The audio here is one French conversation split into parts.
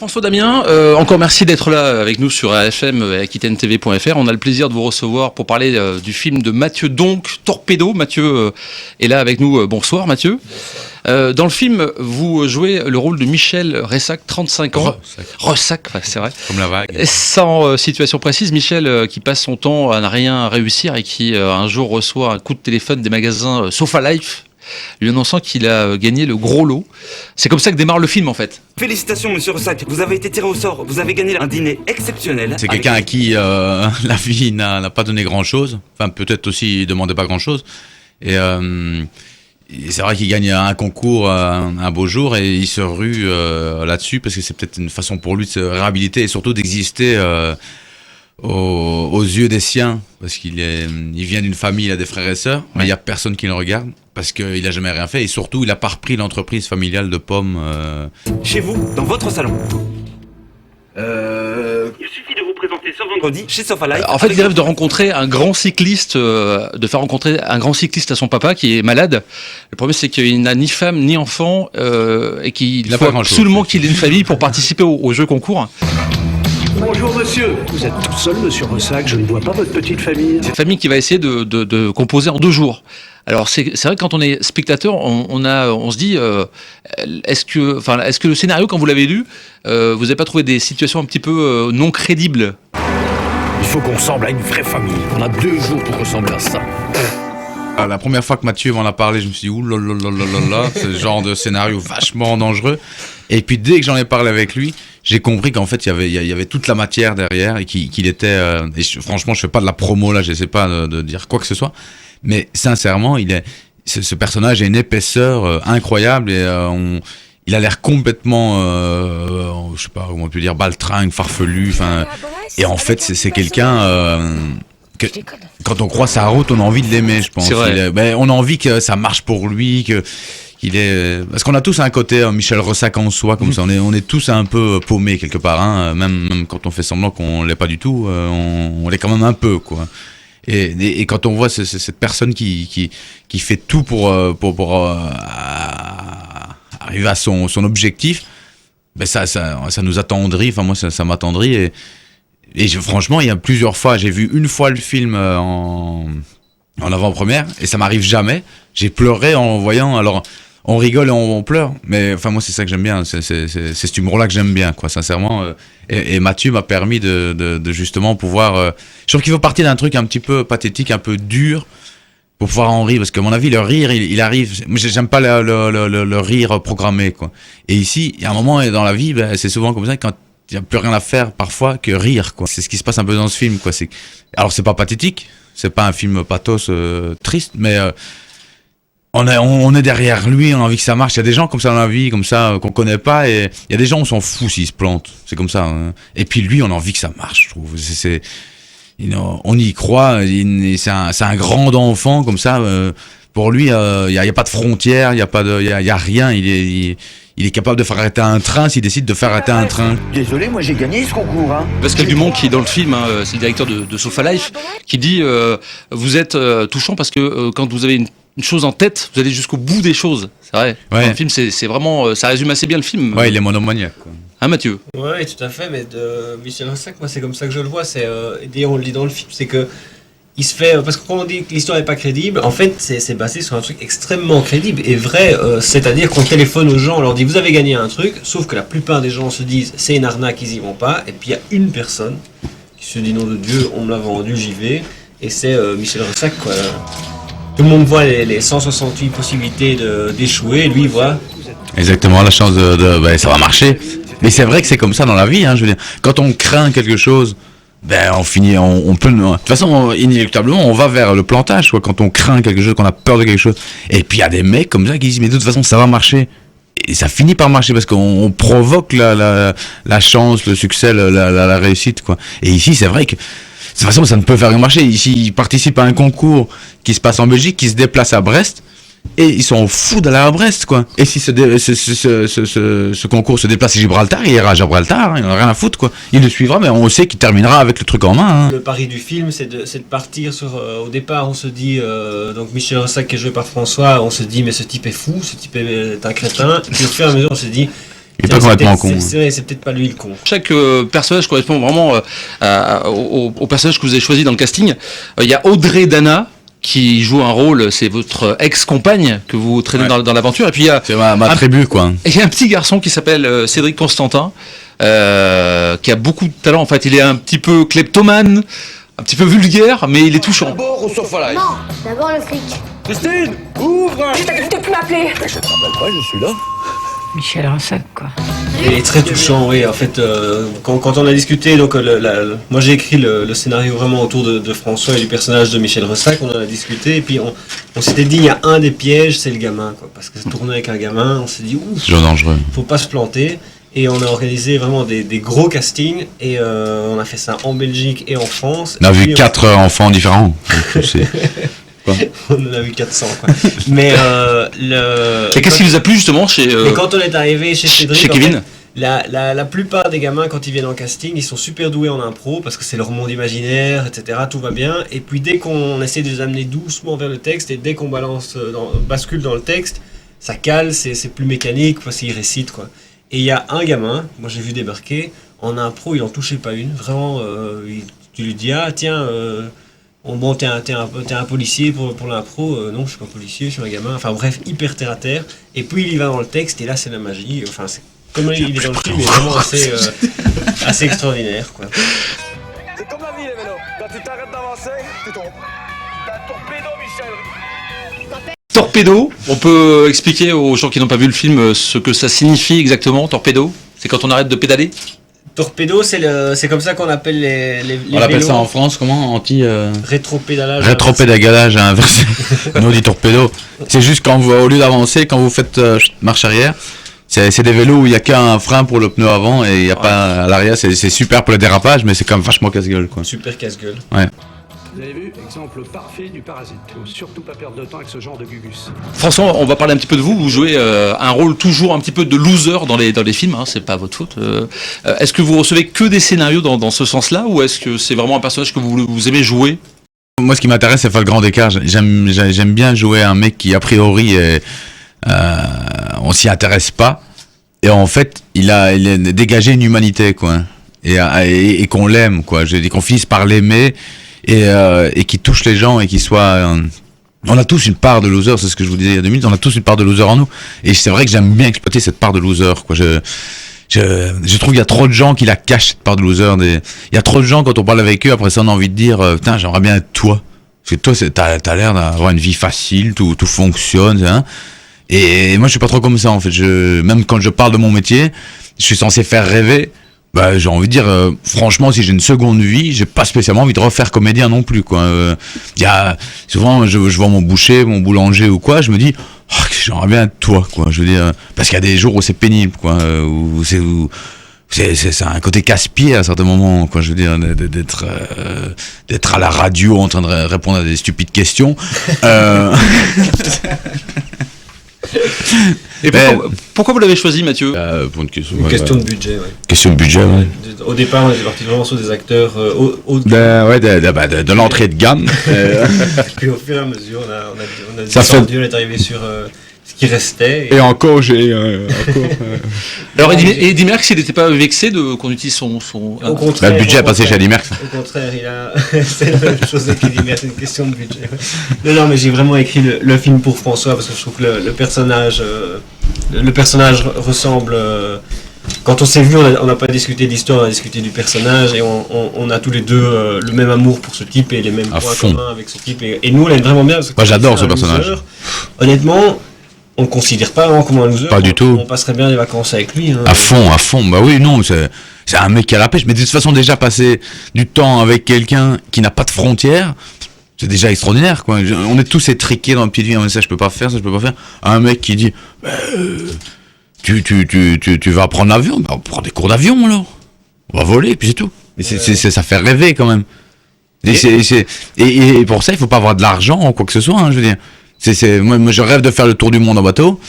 François Damien, encore merci d'être là avec nous sur AFM et AquitaineTV.fr. On a le plaisir de vous recevoir pour parler du film de Mathieu Donc, Torpedo. Mathieu est là avec nous. Bonsoir Mathieu. Bonsoir. Dans le film, vous jouez le rôle de Michel Ressac, 35 ans. Ressac, c'est vrai. Comme la vague. Sans situation précise, Michel qui passe son temps à ne rien réussir et qui un jour reçoit un coup de téléphone des magasins Sofa Life, lui annonçant qu'il a gagné le gros lot. C'est comme ça que démarre le film en fait. Félicitations monsieur Ressac, vous avez été tiré au sort, vous avez gagné un dîner exceptionnel. C'est quelqu'un à qui la vie n'a pas donné grand chose, enfin peut-être aussi il demandait pas grand chose. Et c'est vrai qu'il gagne un concours un beau jour et il se rue là-dessus parce que c'est peut-être une façon pour lui de se réhabiliter et surtout d'exister aux yeux des siens, parce qu'il vient d'une famille, il a des frères et sœurs, mais il n'y a personne qui le regarde, parce qu'il n'a jamais rien fait, et surtout il n'a pas repris l'entreprise familiale de pommes. Chez vous, dans votre salon. Il suffit de vous présenter ce vendredi chez Sofa Life. En fait, il rêve de rencontrer un grand cycliste, de faire rencontrer un grand cycliste à son papa qui est malade. Le problème, c'est qu'il n'a ni femme ni enfant, et qu'il faut absolument qu'il ait une famille pour participer au jeu concours. Bonjour monsieur. Vous êtes tout seul monsieur Ressac, je ne vois pas votre petite famille. C'est une famille qui va essayer de composer en 2 jours. Alors c'est vrai que quand on est spectateur, on se dit est-ce que le scénario, quand vous l'avez lu, vous n'avez pas trouvé des situations un petit peu non crédibles? Il faut qu'on ressemble à une vraie famille. On a 2 jours pour ressembler à ça. La première fois que Mathieu m'en a parlé, je me suis dit oulala, c'est le genre de scénario vachement dangereux. Et puis dès que j'en ai parlé avec lui, j'ai compris qu'en fait il y avait toute la matière derrière et qu'il était. Franchement, je fais pas de la promo là, j'essaie pas de dire quoi que ce soit, mais sincèrement, ce personnage a une épaisseur incroyable et il a l'air complètement, je sais pas comment on peut dire, baltringue, farfelu. Et en fait, c'est quelqu'un. Quand on croit sa route, on a envie de l'aimer, je pense. C'est vrai. On a envie que ça marche pour lui, parce qu'on a tous un côté Michel Ressac en soi, comme ça. On est tous un peu paumés quelque part, hein. Même quand on fait semblant qu'on l'est pas du tout, on l'est quand même un peu, quoi. Et quand on voit cette personne qui fait tout pour arriver à son objectif, ben ça nous attendrit. Enfin moi ça m'attendrit et franchement, il y a plusieurs fois, j'ai vu une fois le film en avant-première, et ça m'arrive jamais. J'ai pleuré en voyant, alors on rigole et on pleure, mais enfin moi c'est ça que j'aime bien, c'est cet humour-là que j'aime bien, quoi, sincèrement. Et Mathieu m'a permis de justement pouvoir... je trouve qu'il faut partir d'un truc un petit peu pathétique, un peu dur, pour pouvoir en rire, parce qu'à mon avis, le rire, il arrive... Moi, j'aime pas le rire programmé, quoi. Et ici, il y a un moment dans la vie, c'est souvent comme ça, quand il n'y a plus rien à faire parfois que rire, quoi. C'est ce qui se passe un peu dans ce film, quoi. Alors c'est pas pathétique, c'est pas un film pathos triste, mais on est derrière lui, on a envie que ça marche. Il y a des gens comme ça dans la vie, comme ça, qu'on connaît pas, et il y a des gens, on s'en fout s'ils se plantent, c'est comme ça, hein. Et puis lui, on a envie que ça marche, je trouve. On y croit, c'est un grand enfant comme ça. Pour lui, il y a pas de frontières, il y a rien. Il est capable de faire arrêter un train s'il décide de faire arrêter un train. Désolé, moi j'ai gagné ce concours, hein. Pascal Dumont, qui est dans le film, hein, c'est le directeur de Sofa Life, qui dit vous êtes touchant parce que quand vous avez une chose en tête, vous allez jusqu'au bout des choses. C'est vrai. Ouais. Dans le film, c'est vraiment, ça résume assez bien le film. Ouais, il est monomaniaque, quoi. Hein, Mathieu? Ouais, tout à fait, mais de Michel Ressac, moi c'est comme ça que je le vois. D'ailleurs on le dit dans le film, c'est que il se fait, parce que quand on dit que l'histoire n'est pas crédible, en fait c'est basé sur un truc extrêmement crédible et vrai, c'est-à-dire qu'on téléphone aux gens, on leur dit vous avez gagné un truc, sauf que la plupart des gens se disent c'est une arnaque, ils y vont pas, et puis il y a une personne qui se dit nom de Dieu, on me l'a vendu, j'y vais, et c'est Michel Ressac, quoi. Tout le monde voit les 168 possibilités d'échouer, lui il voit. Exactement, la chance ça va marcher. Mais c'est vrai que c'est comme ça dans la vie, hein, je veux dire. Quand on craint quelque chose, on finit, on peut... De toute façon, inéluctablement, on va vers le plantage, quoi, quand on craint quelque chose, qu'on a peur de quelque chose. Et puis il y a des mecs comme ça qui disent, mais de toute façon, ça va marcher. Et ça finit par marcher parce qu'on provoque la chance, le succès, la réussite, quoi. Et ici, c'est vrai que de toute façon, ça ne peut faire que marcher. Ici, ils participent à un concours qui se passe en Belgique, qui se déplace à Brest. Et ils sont fous d'aller à Brest, quoi. Et si ce concours se déplace à Gibraltar, il ira à Gibraltar, hein, il n'en a rien à foutre, quoi. Il le suivra, mais on sait qu'il terminera avec le truc en main, hein. Le pari du film, c'est de partir sur... au départ, on se dit... donc Michel Ressac, qui est joué par François, on se dit, mais ce type est fou, ce type est un crétin. Puis au fur et à mesure, on se dit, Il est pas complètement con. C'est peut-être pas lui le con. Chaque personnage correspond vraiment au personnage que vous avez choisi dans le casting. Il y a Audrey Dana qui joue un rôle, c'est votre ex-compagne que vous traînez dans l'aventure. Et puis il y a C'est ma tribu, quoi. il y a un petit garçon qui s'appelle Cédric Constantin, qui a beaucoup de talent. En fait, il est un petit peu kleptomane, un petit peu vulgaire, mais il est touchant. D'abord au sofa live. Non, d'abord le fric. Christine, ouvre. Tu t'as pu m'appeler. Je te rappelle pas, je suis là. Michel Ressac, quoi. Il est très touchant, oui. En fait, quand on a discuté, donc moi j'ai écrit le scénario vraiment autour de François et du personnage de Michel Ressac. On en a discuté et puis on s'était dit il y a un des pièges, c'est le gamin, quoi. Parce que tourner avec un gamin, on s'est dit ouf, C'est toujours dangereux. faut pas se planter. Et on a organisé vraiment des gros castings et on a fait ça en Belgique et en France. On a Et vu puis, 4 enfants différents. on en a vu 400, quoi. Mais Et qu'est-ce qui vous a plu justement chez et quand on est arrivé chez Cédric, chez en Kevin fait, la plupart des gamins, quand ils viennent en casting, ils sont super doués en impro parce que c'est leur monde imaginaire, etc. Tout va bien. Et puis dès qu'on essaie de les amener doucement vers le texte et dès qu'on bascule dans le texte, ça cale, c'est plus mécanique parce qu'ils récitent, quoi. Et il y a un gamin, moi j'ai vu débarquer, en impro, il en touchait pas une. Vraiment, tu lui dis, ah tiens, t'es un policier pour l'impro. Non, je suis pas policier, je suis un gamin. Enfin bref, hyper terre à terre. Et puis il y va dans le texte et là c'est la magie. Enfin, c'est comme il est dans le film, il est vraiment assez extraordinaire, quoi. C'est comme la vie, les vélos. Quand tu t'arrêtes d'avancer, tu tombes. T'as un torpedo, Michel. Torpedo, on peut expliquer aux gens qui n'ont pas vu le film ce que ça signifie exactement, torpedo? C'est quand on arrête de pédaler? Torpedo, c'est comme ça qu'on appelle les On appelle vélos. ça en France comment? Rétropédalage. Rétropédalage inversé. Nous on dit torpedo. C'est juste quand vous, au lieu d'avancer, quand vous faites marche arrière, c'est des vélos où il n'y a qu'un frein pour le pneu avant et il n'y a pas à l'arrière. C'est super pour le dérapage, mais c'est quand même vachement casse-gueule, quoi. Super casse-gueule. Vous avez vu, exemple parfait du parasite. Faut surtout pas perdre de temps avec ce genre de gugus. François, on va parler un petit peu de vous. Vous jouez un rôle toujours un petit peu de loser dans les films, hein, c'est pas votre faute. Est-ce que vous recevez que des scénarios dans ce sens-là ou est-ce que c'est vraiment un personnage que vous aimez jouer? Moi, ce qui m'intéresse, c'est faire le grand écart. J'aime bien jouer un mec qui, a priori, on s'y intéresse pas. Et en fait, il a dégagé une humanité, quoi. Et qu'on l'aime, quoi. Je dis qu'on finisse par l'aimer et qui touche les gens et qui soit. On a tous une part de loser, c'est ce que je vous disais il y a 2 minutes. On a tous une part de loser en nous. Et c'est vrai que j'aime bien exploiter cette part de loser, quoi. Je trouve qu'il y a trop de gens qui la cachent, cette part de loser. Il y a trop de gens, quand on parle avec eux, après ça, on a envie de dire putain, j'aimerais bien être toi. Parce que toi, t'as l'air d'avoir une vie facile, tout fonctionne, hein. Et moi, je suis pas trop comme ça, en fait. Même quand je parle de mon métier, je suis censé faire rêver. Bah, j'ai envie de dire, franchement, si j'ai une seconde vie, j'ai pas spécialement envie de refaire comédien non plus, quoi. Il y a, souvent, je vois mon boucher, mon boulanger ou quoi, je me dis, oh, j'aimerais bien être toi, quoi. Je veux dire, parce qu'il y a des jours où c'est pénible, quoi, où c'est un côté casse-pied à certains moments, quoi. Je veux dire, d'être à la radio en train de répondre à des stupides questions. Et pourquoi vous l'avez choisi, Mathieu? Pour une question, Question de budget, ouais. Question de budget, ouais. Au départ, on était parti vraiment sur des acteurs De l'entrée de gamme. Puis au fur et à mesure, on a Ça fait- descendu, on est arrivé sur ce qui restait. Et encore, j'ai Alors Eddy Merckx, il n'était pas vexé qu'on utilise son... Au contraire, le budget au a passé contraire. chez Eddy Merckx. Au contraire, c'est la même chose avec Eddy Merckx, c'est une question de budget. Non, mais j'ai vraiment écrit le film pour François parce que je trouve que le personnage ressemble. Quand on s'est vu, on n'a pas discuté de l'histoire, on a discuté du personnage et on a tous les deux le même amour pour ce type et les mêmes À points fond. communs avec ce type. Et nous, on l'aime vraiment bien. Parce que Moi, j'adore c'est ce un loser. personnage. Honnêtement, on le considère pas vraiment comme un loser. Pas du tout. On passerait bien des vacances avec lui. Hein. À fond. Bah oui, non, c'est un mec qui a la pêche. Mais de toute façon, déjà passer du temps avec quelqu'un qui n'a pas de frontières, c'est déjà extraordinaire, quoi. On est tous étriqués dans le pied de vie. Ça, je peux pas faire, ça, je peux pas faire. Un mec qui dit, tu vas prendre l'avion, bah, on prend des cours d'avion, alors. On va voler, puis c'est tout. Mais ça fait rêver, quand même. Et pour ça, il faut pas avoir de l'argent ou quoi que ce soit, hein, je veux dire. Moi, je rêve de faire le tour du monde en bateau,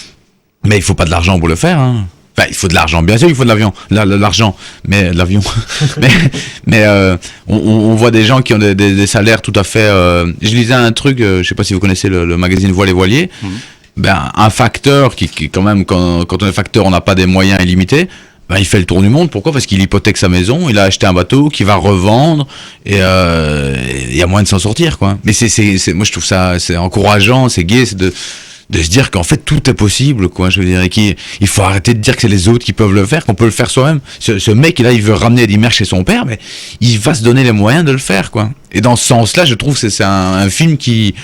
mais il faut pas de l'argent pour le faire, hein. Enfin, il faut de l'argent, bien sûr, il faut de l'avion, l'argent, mais l'avion. mais on voit des gens qui ont des salaires tout à fait. Je lisais un truc, je sais pas si vous connaissez le magazine Voile et Voilier, ben, un facteur qui quand même, quand on est facteur, on n'a pas des moyens illimités. Ben, il fait le tour du monde. Pourquoi? Parce qu'il hypothèque sa maison, il a acheté un bateau qu'il va revendre et il y a moyen de s'en sortir, quoi. Mais moi je trouve ça c'est encourageant, c'est gai, c'est de se dire qu'en fait tout est possible, quoi. Je veux dire, et il faut arrêter de dire que c'est les autres qui peuvent le faire, qu'on peut le faire soi-même. Ce mec là, il veut ramener Eddie Merckx chez son père, mais il va se donner les moyens de le faire, quoi. Et dans ce sens-là, je trouve que c'est un film qui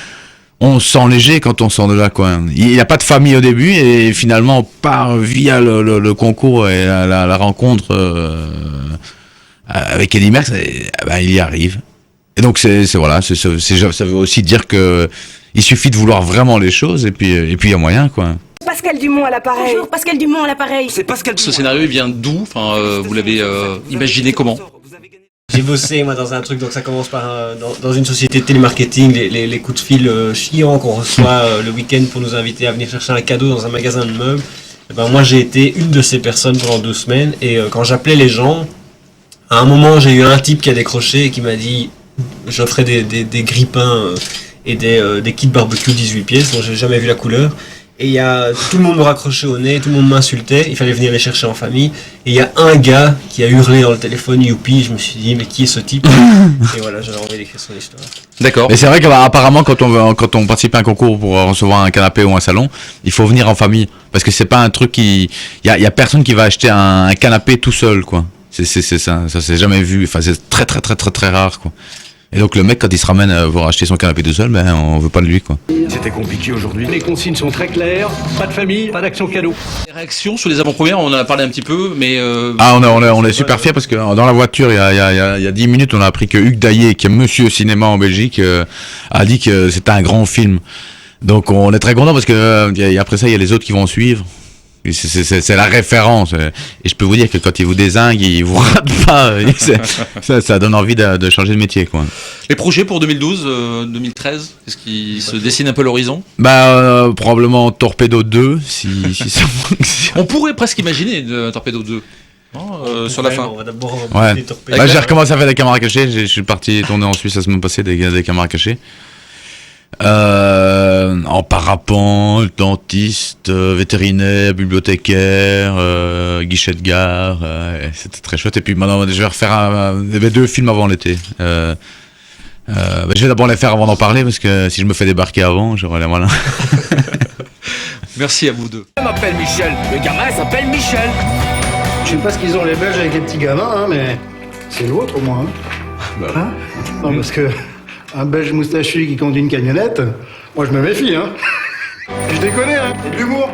on se sent léger quand on sort de là, quoi. Il n'y a pas de famille au début et finalement on part via le concours et la rencontre avec Eddie Merckx, ben, il y arrive. Et donc ça veut aussi dire que il suffit de vouloir vraiment les choses et puis il y a moyen, quoi. Pascal Dumont à l'appareil. Bonjour, Pascal Dumont à l'appareil. C'est Pascal. Ce scénario, il vient d'où? Enfin, vous l'avez imaginé comment? J'ai bossé moi dans un truc, donc ça commence par dans une société de télémarketing, les coups de fil chiants qu'on reçoit le week-end pour nous inviter à venir chercher un cadeau dans un magasin de meubles. Et ben moi j'ai été une de ces personnes pendant 2 semaines et quand j'appelais les gens, à un moment j'ai eu un type qui a décroché et qui m'a dit j'offrais des grippins et des kits barbecue 18 pièces dont j'ai jamais vu la couleur. Et tout le monde me raccrochait au nez, tout le monde m'insultait, il fallait venir les chercher en famille. Et il y a un gars qui a hurlé dans le téléphone, youpi, je me suis dit, mais qui est ce type? Et voilà, j'avais envie d'écrire son histoire. D'accord. Mais c'est vrai qu'apparemment, quand on participe à un concours pour recevoir un canapé ou un salon, il faut venir en famille. Parce que c'est pas un truc il y a personne qui va acheter un canapé tout seul, quoi. C'est ça s'est jamais vu. Enfin, c'est très, très, très, très, très rare, quoi. Et donc le mec, quand il se ramène pour acheter son canapé tout seul, ben on veut pas de lui, quoi. C'était compliqué aujourd'hui. Les consignes sont très claires, pas de famille, pas d'action cadeau. Les réactions sur les avant-premières, on en a parlé un petit peu, mais On est super fiers parce que dans la voiture, il y a 10 minutes, on a appris que Hugues Daillé, qui est monsieur cinéma en Belgique, a dit que c'était un grand film. Donc on est très content parce que après ça, il y a les autres qui vont suivre. C'est la référence. Et je peux vous dire que quand ils vous dézinguent, ils vous ratent pas. Ça donne envie de changer de métier, quoi. les projets pour 2012, 2013, est-ce qu'il se dessine un peu l'horizon? Probablement Torpedo 2, si ça fonctionne. On pourrait presque imaginer Torpedo 2 sur la fin. On va d'abord Ouais. les torpilles. Là, j'ai recommencé à faire des caméras cachées. Je suis parti tourner en Suisse la semaine passée des caméras cachées. En parapente, dentiste, vétérinaire, bibliothécaire, guichet de gare, c'était très chouette. Et puis maintenant, je vais refaire il y avait 2 films avant l'été. Je vais d'abord les faire avant d'en parler parce que si je me fais débarquer avant, j'aurai les malins. Merci à vous deux. Je m'appelle Michel. Le gamin s'appelle Michel. Je sais pas ce qu'ils ont les Belges avec les petits gamins, hein, mais c'est le vôtre au moins. Hein non, parce que un Belge moustachu qui conduit une camionnette, moi je me méfie. Hein. Je déconne, hein, c'est de l'humour.